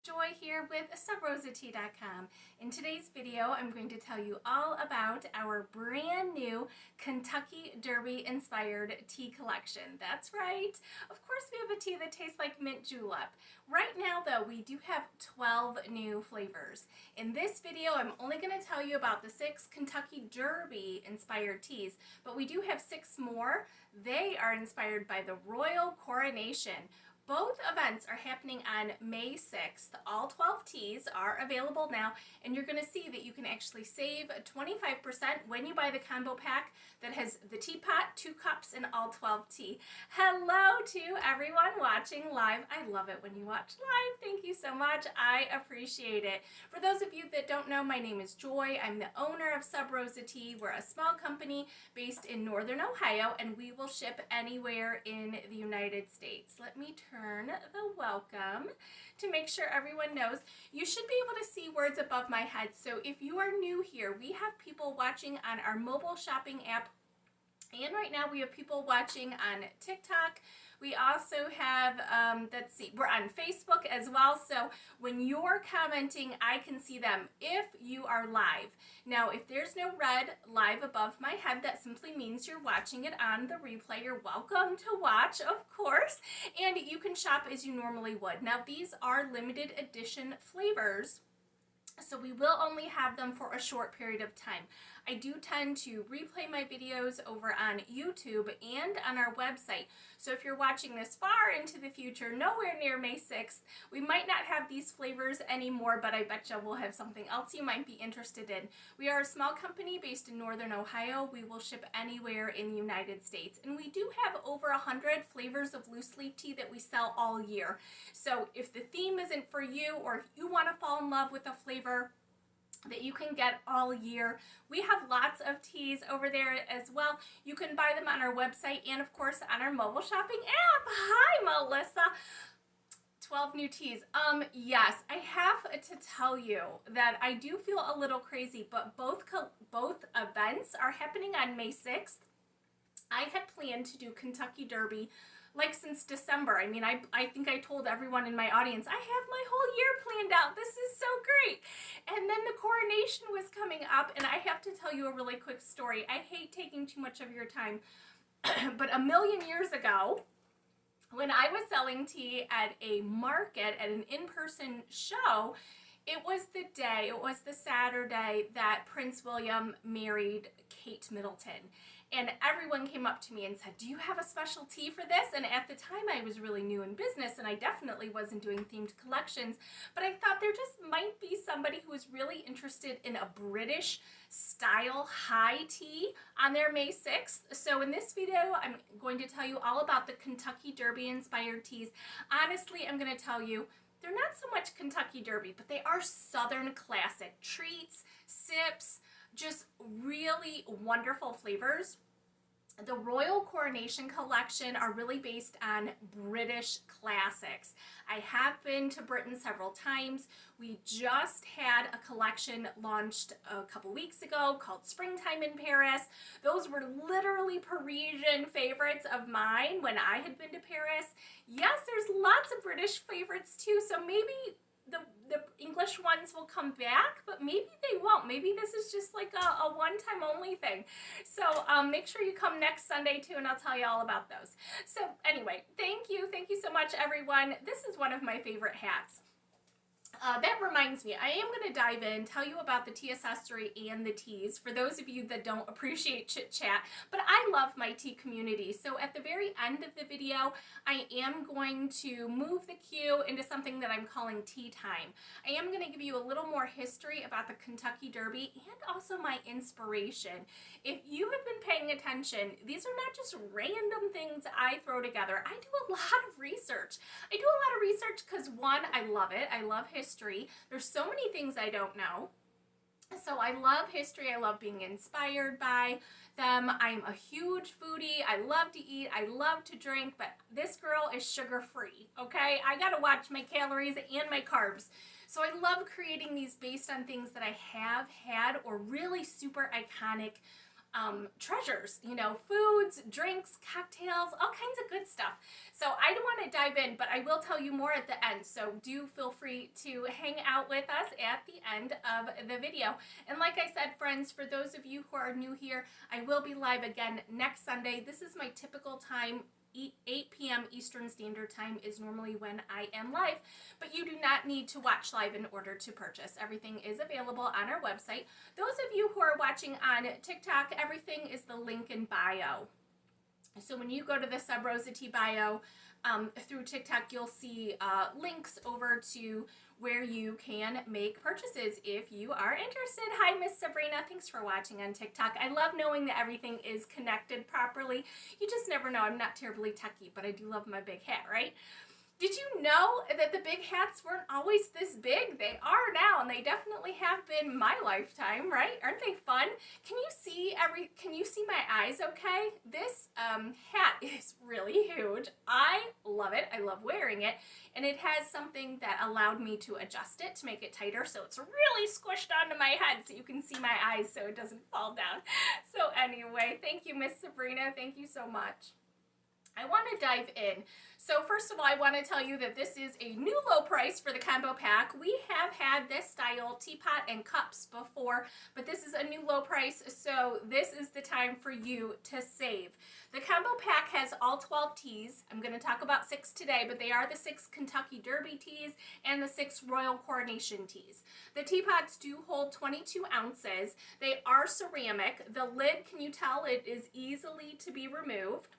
Joy here with SubRosaTea.com. In today's video, I'm going to tell you all about our brand new Kentucky Derby inspired tea collection. That's right. Of course, we have a tea that tastes like mint julep. Right now, though, we do have 12 new flavors. In this video, I'm only going to tell you about the 6 Kentucky Derby inspired teas, but we do have 6 more. They are inspired by the Royal Coronation. Both events are happening on May 6th. All 12 teas are available now, and you're going to see that you can actually save 25% when you buy the combo pack that has the teapot, 2 cups, and all 12 tea. Hello to everyone watching live. I love it when you watch live. Thank you so much. I appreciate it. For those of you that don't know, my name is Joy. I'm the owner of Sub Rosa Tea. We're a small company based in Northern Ohio, and we will ship anywhere in the United States. Let me turn the welcome to make sure everyone knows. You should be able to see words above my head. So if you are new here, we have people watching on our mobile shopping app, and right now we have people watching on TikTok. We also have, we're on Facebook as well. So when you're commenting, I can see them if you are live. Now, if there's no red live above my head, that simply means you're watching it on the replay. You're welcome to watch, of course, and you can shop as you normally would. Now, these are limited edition flavors, so we will only have them for a short period of time. I do tend to replay my videos over on YouTube and on our website. So if you're watching this far into the future, nowhere near May 6th, we might not have these flavors anymore, but I bet you we'll have something else you might be interested in. We are a small company based in Northern Ohio. We will ship anywhere in the United States. And we do have over 100 flavors of loose leaf tea that we sell all year. So if the theme isn't for you, or if you want to fall in love with a flavor that you can get all year, we have lots of teas over there as well. You can buy them on our website and, of course, on our mobile shopping app. Hi, Melissa. 12 new teas. Yes, I have to tell you that I do feel a little crazy, but both events are happening on May 6th. I had planned to do Kentucky Derby like since December. I mean, I think I told everyone in my audience, I have my whole year planned out. This is so great. And then the coronation was coming up, and I have to tell you a really quick story. I hate taking too much of your time, but a million years ago, when I was selling tea at a market, at an in-person show, it was the Saturday that Prince William married Kate Middleton. And everyone came up to me and said, do you have a special tea for this? And at the time I was really new in business, and I definitely wasn't doing themed collections, but I thought there just might be somebody who was really interested in a British style high tea on their May 6th. So in this video, I'm going to tell you all about the Kentucky Derby inspired teas. Honestly, I'm going to tell you, they're not so much Kentucky Derby, but they are Southern classic treats, sips, just really wonderful flavors. The Royal Coronation Collection are really based on British classics. I have been to Britain several times. We just had a collection launched a couple weeks ago called Springtime in Paris. Those were literally Parisian favorites of mine when I had been to Paris. Yes, there's lots of British favorites too, so maybe the English ones will come back, but maybe they won't. Maybe this is just like a one-time only thing. So make sure you come next Sunday too, and I'll tell you all about those. So anyway, thank you so much, everyone. This is one of my favorite hats. That reminds me, I am going to dive in, tell you about the tea accessory and the teas, for those of you that don't appreciate chit chat, but I love my tea community. So at the very end of the video, I am going to move the cue into something that I'm calling tea time. I am going to give you a little more history about the Kentucky Derby and also my inspiration. If you have been paying attention, these are not just random things I throw together. I do a lot of research. I do a lot of research because, one, I love it. I love history. There's so many things I don't know. So I love history. I love being inspired by them. I'm a huge foodie. I love to eat. I love to drink, but this girl is sugar-free, okay? I gotta watch my calories and my carbs. So I love creating these based on things that I have had or really super iconic treasures, you know, foods, drinks, cocktails, all kinds of good stuff. So I don't want to dive in, but I will tell you more at the end. So do feel free to hang out with us at the end of the video. And like I said, friends, for those of you who are new here, I will be live again next Sunday. This is my typical time. 8 p.m. Eastern Standard Time is normally when I am live, but you do not need to watch live in order to purchase. Everything is available on our website. Those of you who are watching on TikTok, everything is the link in bio. So when you go to the Sub Rosa T bio through TikTok, you'll see links over to where you can make purchases if you are interested. Hi, Miss Sabrina. Thanks for watching on TikTok. I love knowing that everything is connected properly. You just never know. I'm not terribly techie, but I do love my big hat, right? Did you know that the big hats weren't always this big? They are now, and they definitely have been my lifetime, right? Aren't they fun? Can you see my eyes okay? This hat is really huge. I love it. I love wearing it, and it has something that allowed me to adjust it to make it tighter, so it's really squished onto my head so you can see my eyes so it doesn't fall down. So anyway, thank you, Miss Sabrina. Thank you so much. I want to dive in. So first of all, I want to tell you that this is a new low price for the combo pack. We have had this style teapot and cups before, but this is a new low price, so this is the time for you to save. The combo pack has all 12 teas. I'm going to talk about 6 today, but they are the 6 Kentucky Derby teas and the 6 Royal Coronation teas. The teapots do hold 22 ounces. They are ceramic. The lid, can you tell, it is easily to be removed.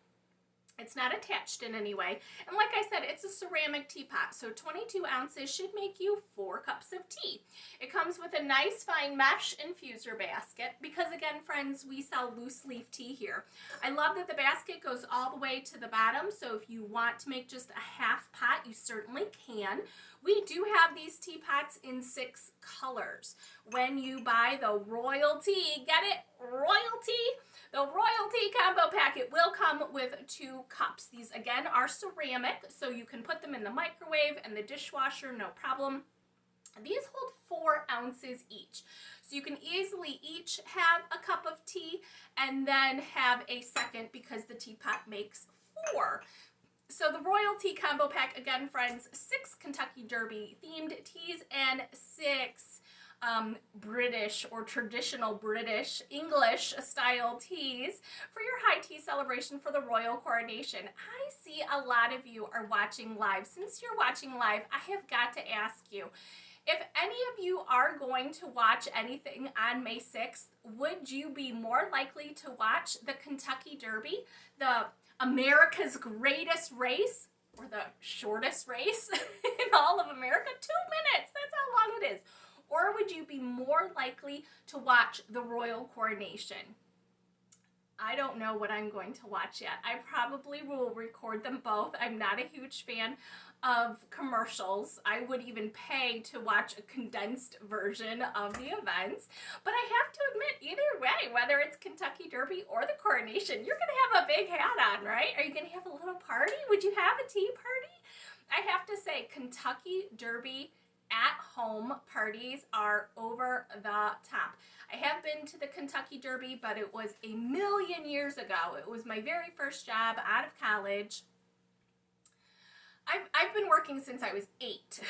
It's not attached in any way. And like I said, it's a ceramic teapot, so 22 ounces should make you 4 cups of tea. It comes with a nice fine mesh infuser basket because, again, friends, we sell loose leaf tea here. I love that the basket goes all the way to the bottom, so if you want to make just a half pot, you certainly can. We do have these teapots in 6 colors. When you buy the Royalty, get it? Royalty? The Royalty combo pack, it will come with 2 cups. These, again, are ceramic, so you can put them in the microwave and the dishwasher, no problem. These hold 4 ounces each. So you can easily each have a cup of tea and then have a second because the teapot makes 4. So the Royalty combo pack, again, friends, 6 Kentucky Derby themed teas and 6 British or traditional British English style teas for your high tea celebration for the Royal Coronation. I see a lot of you are watching live. Since you're watching live, I have got to ask you, if any of you are going to watch anything on May 6th, would you be more likely to watch the Kentucky Derby, the America's greatest race, or the shortest race in all of America? 2 minutes, that's how long it is. Or would you be more likely to watch the Royal Coronation? I don't know what I'm going to watch yet. I probably will record them both. I'm not a huge fan of commercials. I would even pay to watch a condensed version of the events. But I have to admit, either way, whether it's Kentucky Derby or the Coronation, you're going to have a big hat on, right? Are you going to have a little party? Would you have a tea party? I have to say, Kentucky Derby at-home parties are over the top. I have been to the Kentucky Derby, but it was a million years ago. It was my very first job out of college. I've been working since I was 8,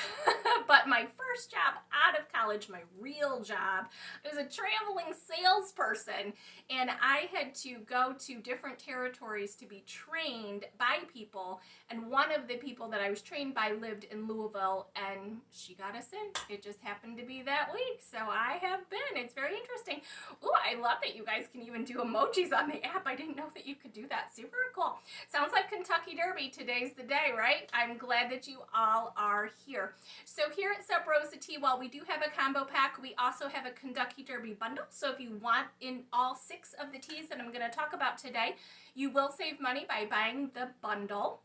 but my first job out of college, my real job, I was a traveling salesperson, and I had to go to different territories to be trained by people, and one of the people that I was trained by lived in Louisville, and she got us in. It just happened to be that week, so I have been. It's very interesting. Ooh, I love that you guys can even do emojis on the app. I didn't know that you could do that. Super cool. Sounds like Kentucky Derby. Today's the day, right? I'm glad that you all are here. So here at Sub Rosa Tea, while we do have a combo pack, we also have a Kentucky Derby bundle. So if you want in all 6 of the teas that I'm going to talk about today, you will save money by buying the bundle.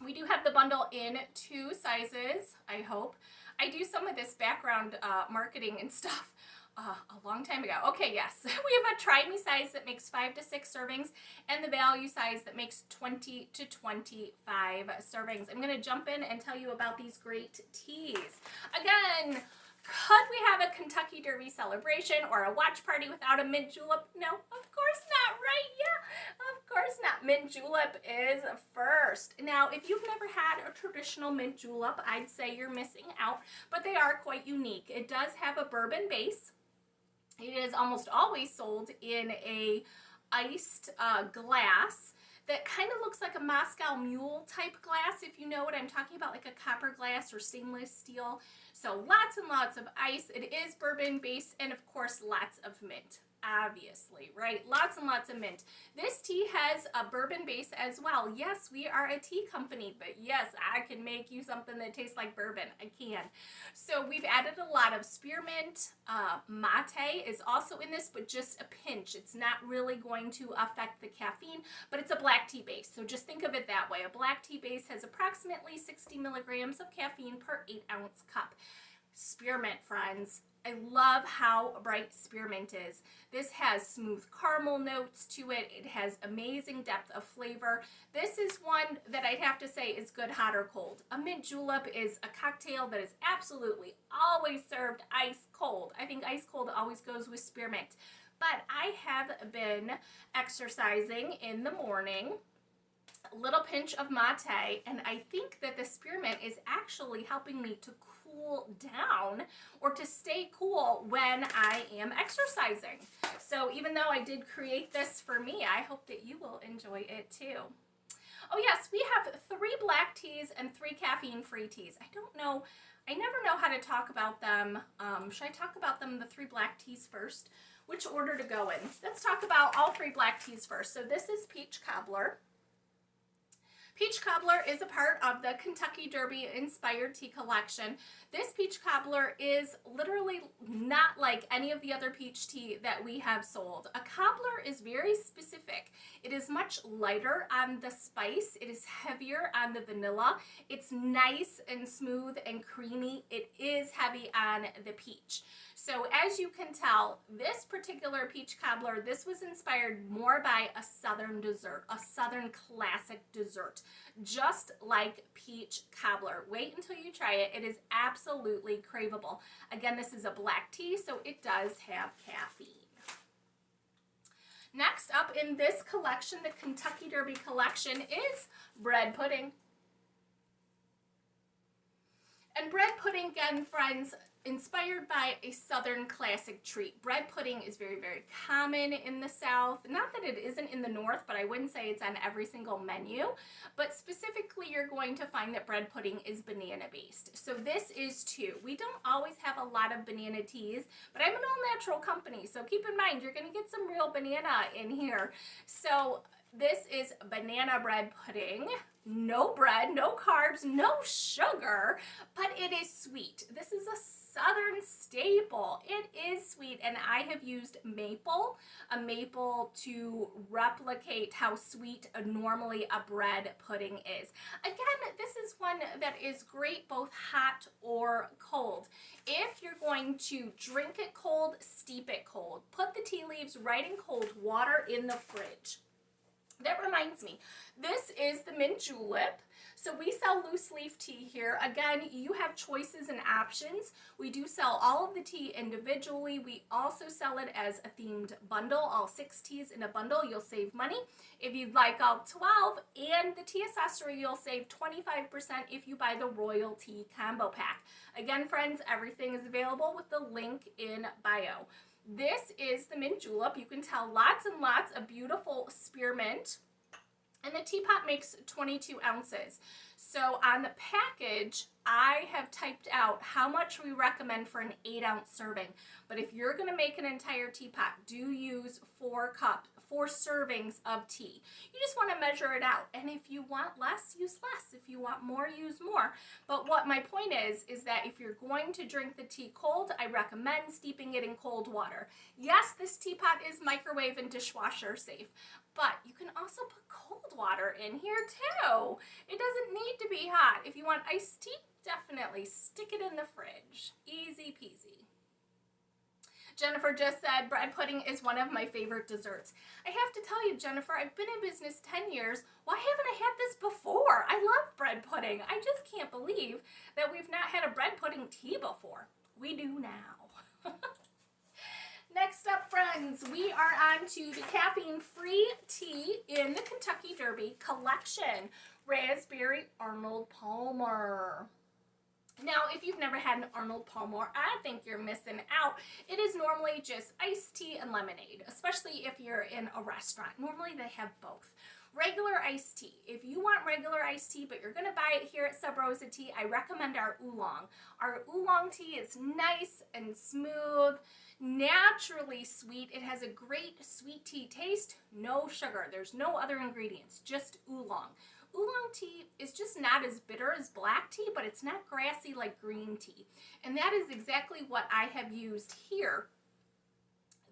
We do have the bundle in 2 sizes, I hope. I do some of this background marketing and stuff a long time ago. Okay, yes. We have a try me size that makes 5 to 6 servings and the value size that makes 20 to 25 servings. I'm going to jump in and tell you about these great teas. Again, could we have a Kentucky Derby celebration or a watch party without a mint julep? No, of course course not. Mint julep is first. Now, if you've never had a traditional mint julep, I'd say you're missing out, but they are quite unique. It does have a bourbon base. It is almost always sold in a iced glass that kind of looks like a Moscow Mule type glass, if you know what I'm talking about, like a copper glass or stainless steel. So lots and lots of ice. It is bourbon based, and of course lots of mint. Obviously, right? Lots and lots of mint. This tea has a bourbon base as well. Yes, we are a tea company, but yes, I can make you something that tastes like bourbon. I can. So we've added a lot of spearmint. Mate is also in this, but just a pinch. It's not really going to affect the caffeine, but it's a black tea base. So just think of it that way. A black tea base has approximately 60 milligrams of caffeine per 8-ounce cup. Spearmint, friends. I love how bright spearmint is. This has smooth caramel notes to it. It has amazing depth of flavor. This is one that I'd have to say is good hot or cold. A mint julep is a cocktail that is absolutely always served ice cold. I think ice cold always goes with spearmint. But I have been exercising in the morning, a little pinch of mate, and I think that the spearmint is actually helping me to cool down or to stay cool when I am exercising. So even though I did create this for me, I hope that you will enjoy it too. Oh yes, we have 3 black teas and 3 caffeine-free teas. I never know how to talk about them. Should I talk about them, the 3 black teas first? Which order to go in? Let's talk about all 3 black teas first. So this is Peach Cobbler. Peach Cobbler is a part of the Kentucky Derby inspired tea collection. This peach cobbler is literally not like any of the other peach tea that we have sold. A cobbler is very specific. It is much lighter on the spice. It is heavier on the vanilla. It's nice and smooth and creamy. It is heavy on the peach. So as you can tell, this particular peach cobbler, this was inspired more by a southern dessert, a southern classic dessert, just like peach cobbler. Wait until you try it. It is absolutely craveable. Again, this is a black tea, so it does have caffeine. Next up in this collection, the Kentucky Derby collection, is bread pudding. And bread pudding, again, friends, inspired by a southern classic treat. Bread pudding is very, very common in the South. Not that it isn't in the North, but I wouldn't say it's on every single menu. But specifically, you're going to find that bread pudding is banana based. So this is too. We don't always have a lot of banana teas, but I'm an all-natural company. So keep in mind, you're going to get some real banana in here. So this is banana bread pudding. No bread, no carbs, no sugar, but it is sweet. This is a southern staple. It is sweet, and I have used a maple to replicate how sweet normally a bread pudding is. Again, this is one that is great both hot or cold. If you're going to drink it cold, steep it cold. Put the tea leaves right in cold water in the fridge. That reminds me, this is the mint julep. So we sell loose leaf tea here. Again, you have choices and options. We do sell all of the tea individually. We also sell it as a themed bundle, all 6 teas in a bundle. You'll save money. If you'd like all 12 and the tea accessory, you'll save 25% if you buy the Royal Tea Combo Pack. Again, friends, everything is available with the link in bio. This is the mint julep. You can tell lots and lots of beautiful spearmint. And the teapot makes 22 ounces. So on the package, I have typed out how much we recommend for an 8-ounce serving. But if you're going to make an entire teapot, do use 4 servings of tea. You just want to measure it out. And if you want less, use less. If you want more, use more. But what my point is that if you're going to drink the tea cold, I recommend steeping it in cold water. Yes, this teapot is microwave and dishwasher safe, but you can also put cold water in here too. It doesn't need to be hot. If you want iced tea, definitely stick it in the fridge. Easy peasy. Jennifer just said bread pudding is one of my favorite desserts. I have to tell you, Jennifer, I've been in business 10 years. Why haven't I had this before? I love bread pudding. I just can't believe that we've not had a bread pudding tea before. We do now. Next up, friends, we are on to the caffeine-free tea in the Kentucky Derby collection. Raspberry Arnold Palmer. Now, if you've never had an Arnold Palmer, I think you're missing out. It is normally just iced tea and lemonade, especially if you're in a restaurant. Normally they have both. Regular iced tea. If you want regular iced tea, but you're going to buy it here at Sub Rosa Tea, I recommend our oolong. Our oolong tea is nice and smooth, naturally sweet. It has a great sweet tea taste, no sugar. There's no other ingredients, just oolong. Oolong tea is just not as bitter as black tea, but it's not grassy like green tea. And that is exactly what I have used here.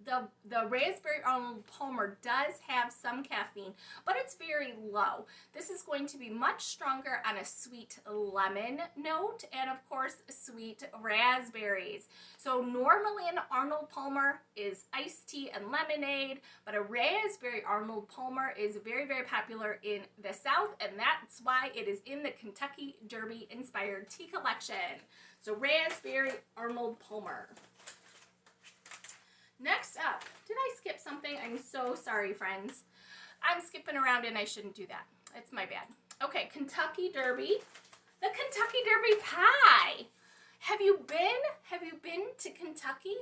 The Raspberry Arnold Palmer does have some caffeine, but it's very low. This is going to be much stronger on a sweet lemon note and, of course, sweet raspberries. So normally an Arnold Palmer is iced tea and lemonade, but a Raspberry Arnold Palmer is very, very popular in the South, and that's why it is in the Kentucky Derby inspired tea collection. So Raspberry Arnold Palmer. Next up, did I skip something? I'm so sorry, friends. I'm skipping around and I shouldn't do that. It's my bad. Okay, Kentucky Derby. The Kentucky Derby pie. Have you been to Kentucky?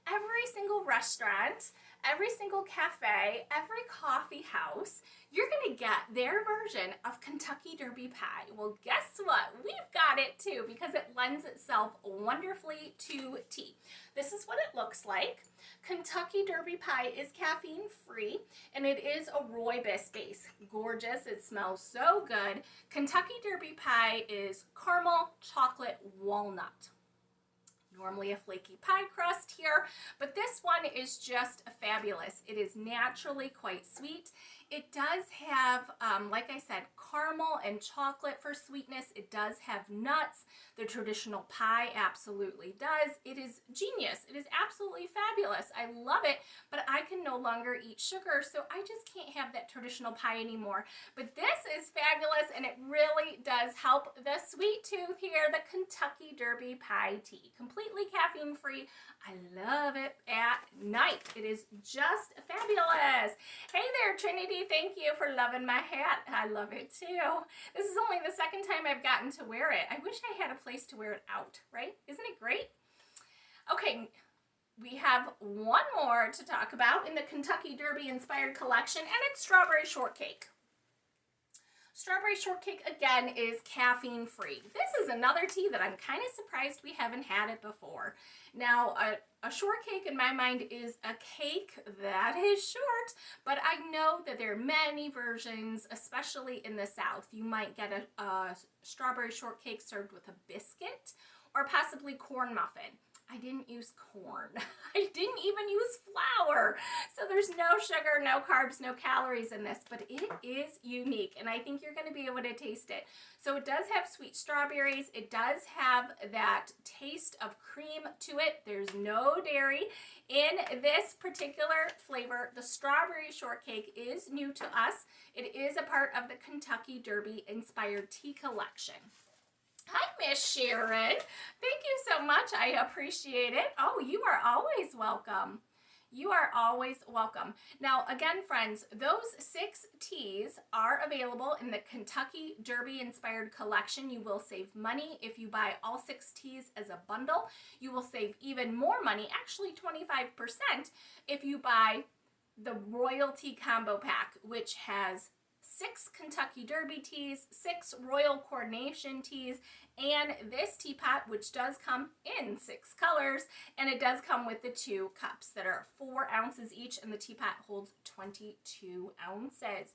Every single restaurant, every single cafe, every coffee house, you're going to get their version of Kentucky Derby pie. Well, guess what? We've got it too because it lends itself wonderfully to tea. This is what it looks like. Kentucky Derby pie is caffeine free and it is a rooibos base. Gorgeous. It smells so good. Kentucky Derby pie is caramel, chocolate, walnut. Normally a flaky pie crust here, but this one is just fabulous. It is naturally quite sweet. It does have, like I said, caramel and chocolate for sweetness. It does have nuts. The traditional pie absolutely does. It is genius. It is absolutely fabulous. I love it, but I can no longer eat sugar, so I just can't have that traditional pie anymore. But this is fabulous, and it really does help the sweet tooth here, the Kentucky Derby pie tea. Completely caffeine-free. I love it at night. It is just fabulous. Hey there, Trinity. Thank you for loving my hat. I love it too. This is only the second time I've gotten to wear it. I wish I had a place to wear it out, right? Isn't it great? Okay, we have one more to talk about in the Kentucky Derby inspired collection, and it's strawberry shortcake. Strawberry shortcake, again, is caffeine-free. This is another tea that I'm kind of surprised we haven't had it before. Now, a shortcake in my mind is a cake that is short, but I know that there are many versions, especially in the South. You might get a strawberry shortcake served with a biscuit or possibly corn muffin. I didn't use corn. I didn't even use flour. So there's no sugar, no carbs, no calories in this, but it is unique, and I think you're going to be able to taste it. So it does have sweet strawberries. It does have that taste of cream to it. There's no dairy in this particular flavor. The strawberry shortcake is new to us. It is a part of the Kentucky Derby inspired tea collection. Hi, Miss Sharon. Thank you so much. I appreciate it. Oh, you are always welcome. You are always welcome. Now, again, friends, those 6 teas are available in the Kentucky Derby inspired collection. You will save money if you buy all 6 teas as a bundle. You will save even more money, actually 25%, if you buy the Royalty Combo Pack, which has 6 Kentucky Derby teas, 6 Royal Coronation teas, and this teapot, which does come in 6 colors, and it does come with the 2 cups that are 4 ounces each, and the teapot holds 22 ounces.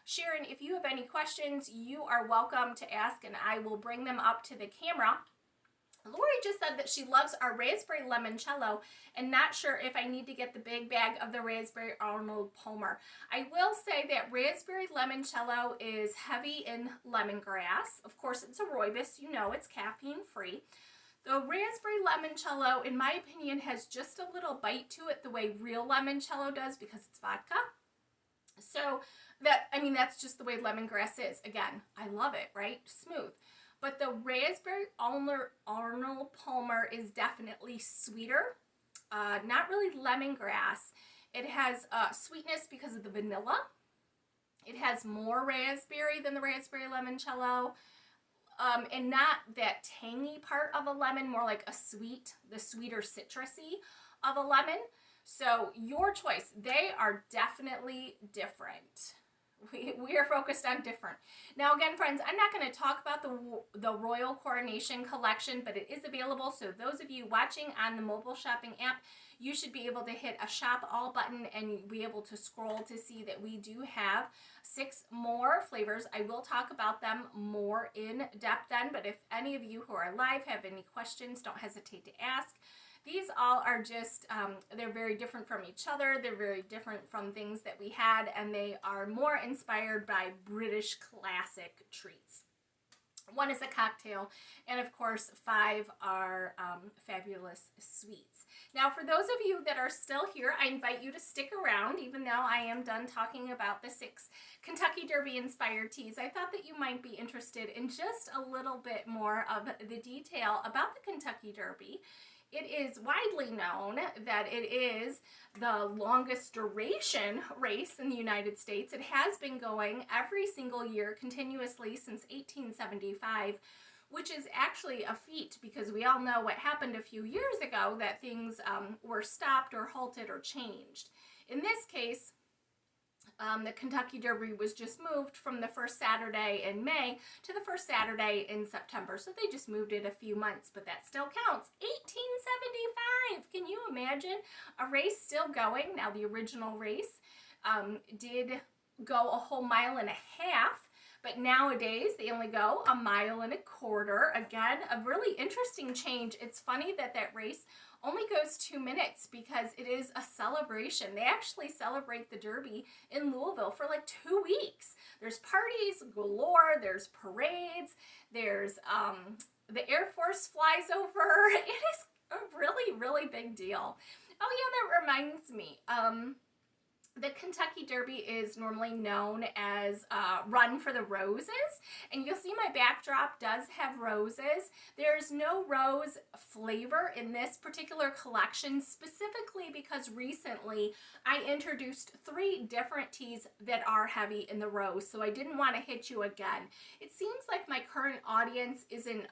Sharon, if you have any questions, you are welcome to ask, and I will bring them up to the camera. Lori just said that she loves our raspberry limoncello and not sure if I need to get the big bag of the Raspberry Arnold Palmer. I will say that raspberry limoncello is heavy in lemongrass. Of course, it's a rooibos. You know, it's caffeine free. The raspberry limoncello, in my opinion, has just a little bite to it the way real limoncello does because it's vodka. So that's just the way lemongrass is. Again, I love it, right? Smooth. But the Raspberry Arnold Palmer is definitely sweeter, not really lemongrass. It has sweetness because of the vanilla. It has more raspberry than the raspberry limoncello. And not that tangy part of a lemon, more like the sweeter citrusy of a lemon. So your choice. They are definitely different. We are focused on different. Now again, friends, I'm not going to talk about the Royal Coronation collection, but it is available. So those of you watching on the mobile shopping app, you should be able to hit a shop all button and be able to scroll to see that we do have 6 more flavors. I will talk about them more in depth then, but if any of you who are live have any questions, don't hesitate to ask. These all are just, they're very different from each other. They're very different from things that we had, and they are more inspired by British classic treats. 1 is a cocktail, and of course 5 are fabulous sweets. Now for those of you that are still here, I invite you to stick around even though I am done talking about the 6 Kentucky Derby inspired teas. I thought that you might be interested in just a little bit more of the detail about the Kentucky Derby. It is widely known that it is the longest duration race in the United States. It has been going every single year continuously since 1875, which is actually a feat because we all know what happened a few years ago, that things were stopped or halted or changed. In this case, the Kentucky Derby was just moved from the first Saturday in May to the first Saturday in September. So they just moved it a few months, but that still counts. 1875! Can you imagine a race still going? Now the original race did go a whole mile and a half, but nowadays they only go a mile and a quarter. Again, a really interesting change. It's funny that that race only goes 2 minutes because it is a celebration. They actually celebrate the Derby in Louisville for like 2 weeks. There's parties galore, there's parades, there's the Air Force flies over. It is a really, really big deal. Oh yeah, that reminds me. The Kentucky Derby is normally known as Run for the Roses, and you'll see my backdrop does have roses. There's no rose flavor in this particular collection, specifically because recently I introduced 3 different teas that are heavy in the rose, so I didn't want to hit you again. It seems like my current audience isn't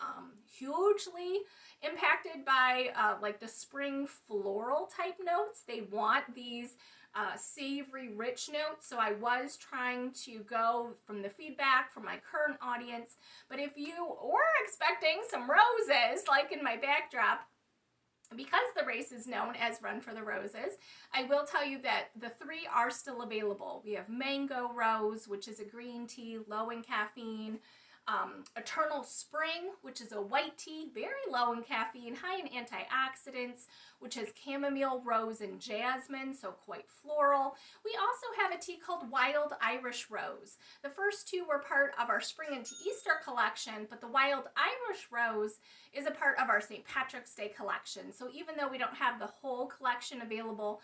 hugely impacted by like the spring floral type notes. They want these savory, rich notes. So I was trying to go from the feedback from my current audience. But if you were expecting some roses, like in my backdrop, because the race is known as Run for the Roses, I will tell you that the 3 are still available. We have Mango Rose, which is a green tea, low in caffeine. Eternal Spring, which is a white tea, very low in caffeine, high in antioxidants, which has chamomile, rose, and jasmine, so quite floral. We also have a tea called Wild Irish Rose. The first 2 were part of our Spring into Easter collection, but the Wild Irish Rose is a part of our St. Patrick's Day collection. So even though we don't have the whole collection available,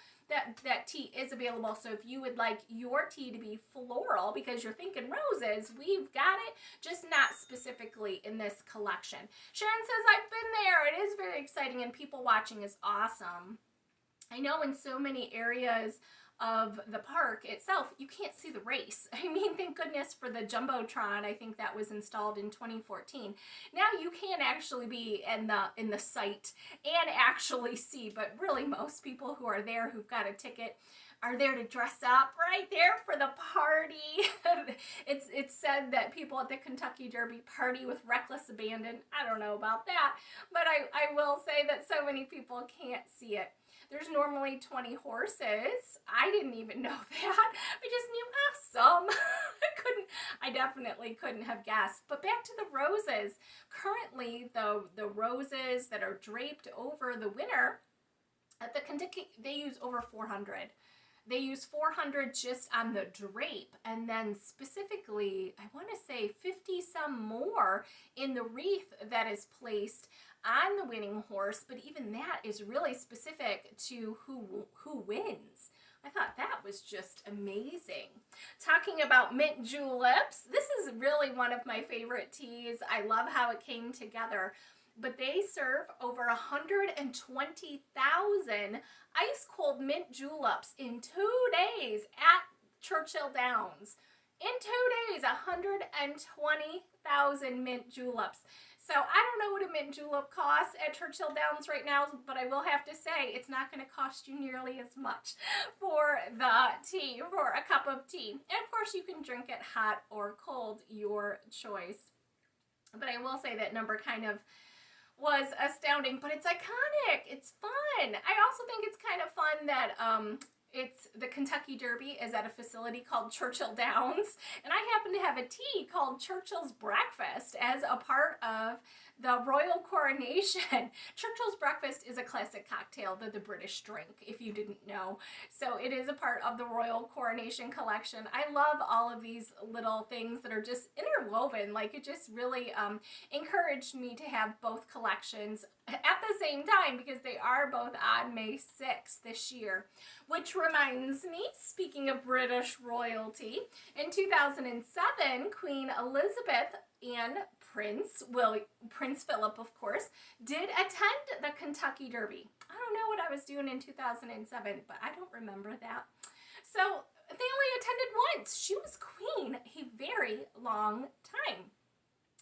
that tea is available. So if you would like your tea to be floral because you're thinking roses, we've got it, just not specifically in this collection. Sharon says, I've been there. It is very exciting, and people watching is awesome. I know in so many areas of the park itself, you can't see the race. I mean, thank goodness for the Jumbotron. I think that was installed in 2014. Now you can actually be in the site and actually see, but really most people who are there who've got a ticket are there to dress up, right there for the party. It's said that people at the Kentucky Derby party with reckless abandon. I don't know about that, but I will say that so many people can't see it. There's normally 20 horses. I didn't even know that. I just knew some. I definitely couldn't have guessed. But back to the roses. Currently, the roses that are draped over the winner at the Kentucky, they use over 400. They use 400 just on the drape, and then specifically, I want to say 50 some more in the wreath that is placed on the winning horse, but even that is really specific to who wins. I thought that was just amazing. Talking about mint juleps, this is really one of my favorite teas. I love how it came together. but they serve over 120,000 ice cold mint juleps in 2 days at Churchill Downs. In 2 days, 120,000 mint juleps. So I don't know what a mint julep costs at Churchill Downs right now, but I will have to say it's not going to cost you nearly as much for the tea, for a cup of tea. And of course you can drink it hot or cold, your choice. But I will say that number kind of was astounding, but it's iconic. It's fun. I also think it's kind of fun that it's the Kentucky Derby is at a facility called Churchill Downs, and I happen to have a tea called Churchill's Breakfast as a part of the royal coronation. Churchill's Breakfast is a classic cocktail that the British drink, if you didn't know. So it is a part of the royal coronation collection. I love all of these little things that are just interwoven. Like, it just really encouraged me to have both collections at the same time, because they are both on May 6th this year. Which reminds me, speaking of British royalty, in 2007, Queen Elizabeth and Prince Philip, of course, did attend the Kentucky Derby. I don't know what I was doing in 2007, but I don't remember that. So they only attended once. She was queen a very long time,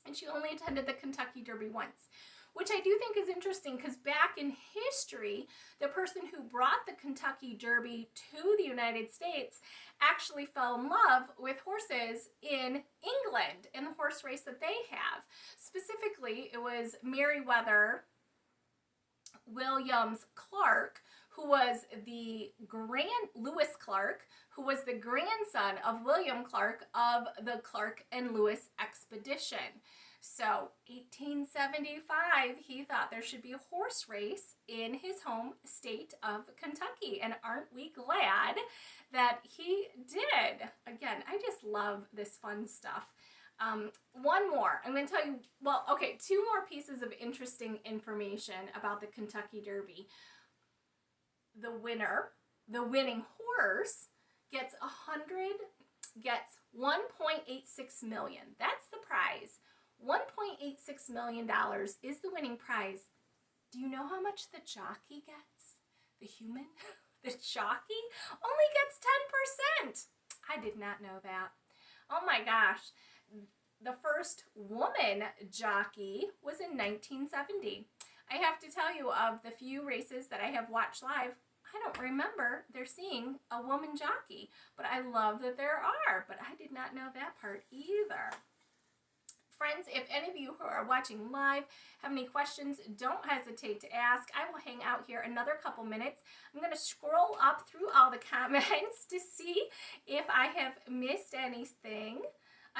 and she only attended the Kentucky Derby once, which I do think is interesting, because back in history, the person who brought the Kentucky Derby to the United States actually fell in love with horses in England, in the horse race that they have. Specifically, it was Meriwether Williams Clark, who was the Lewis Clark, who was the grandson of William Clark of the Clark and Lewis expedition. So 1875, he thought there should be a horse race in his home state of Kentucky. And aren't we glad that he did? Again, I just love this fun stuff. One more. I'm going to tell you, well, okay, two more pieces of interesting information about the Kentucky Derby. The winning horse gets 1.86 million. That's the prize. $1.86 million is the winning prize. Do you know how much the jockey gets? The human? The jockey only gets 10%. I did not know that. Oh my gosh. The first woman jockey was in 1970. I have to tell you, of the few races that I have watched live, I don't remember there seeing a woman jockey, but I love that there are, but I did not know that part either. Friends, if any of you who are watching live have any questions, don't hesitate to ask. I will hang out here another couple minutes. I'm going to scroll up through all the comments to see if I have missed anything.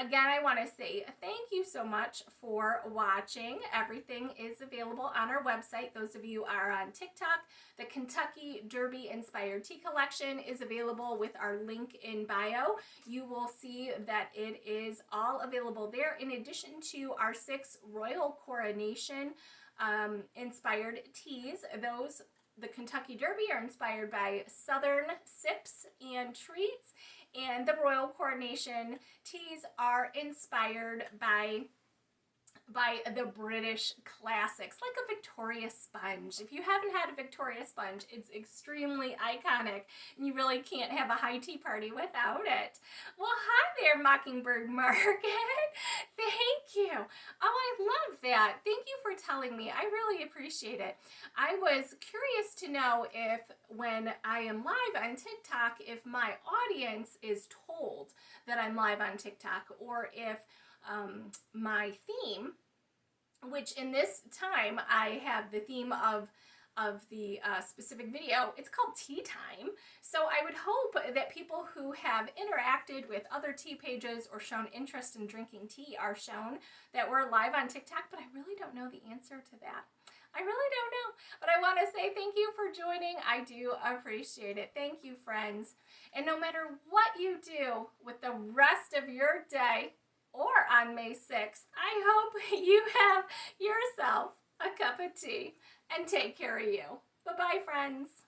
Again, I want to say thank you so much for watching. Everything is available on our website. Those of you are on TikTok, the Kentucky Derby Inspired Tea Collection is available with our link in bio. You will see that it is all available there, in addition to our 6 Royal Coronation inspired teas. The Kentucky Derby are inspired by Southern sips and treats, and the Royal Coronation teas are inspired by the British classics, like a Victoria sponge. If you haven't had a Victoria sponge, it's extremely iconic, and you really can't have a high tea party without it. Well, hi there, Mockingbird Market. Thank you. Oh, I love that. Thank you for telling me. I really appreciate it. I was curious to know if, when I am live on TikTok, if my audience is told that I'm live on TikTok, or if my theme, which in this time I have the theme of the specific video, it's called Tea Time. So I would hope that people who have interacted with other tea pages or shown interest in drinking tea are shown that we're live on TikTok, but I really don't know the answer to that. I really don't know, but I want to say thank you for joining. I do appreciate it. Thank you, friends. And no matter what you do with the rest of your day, or on May 6th, I hope you have yourself a cup of tea, and take care of you. Bye-bye, friends.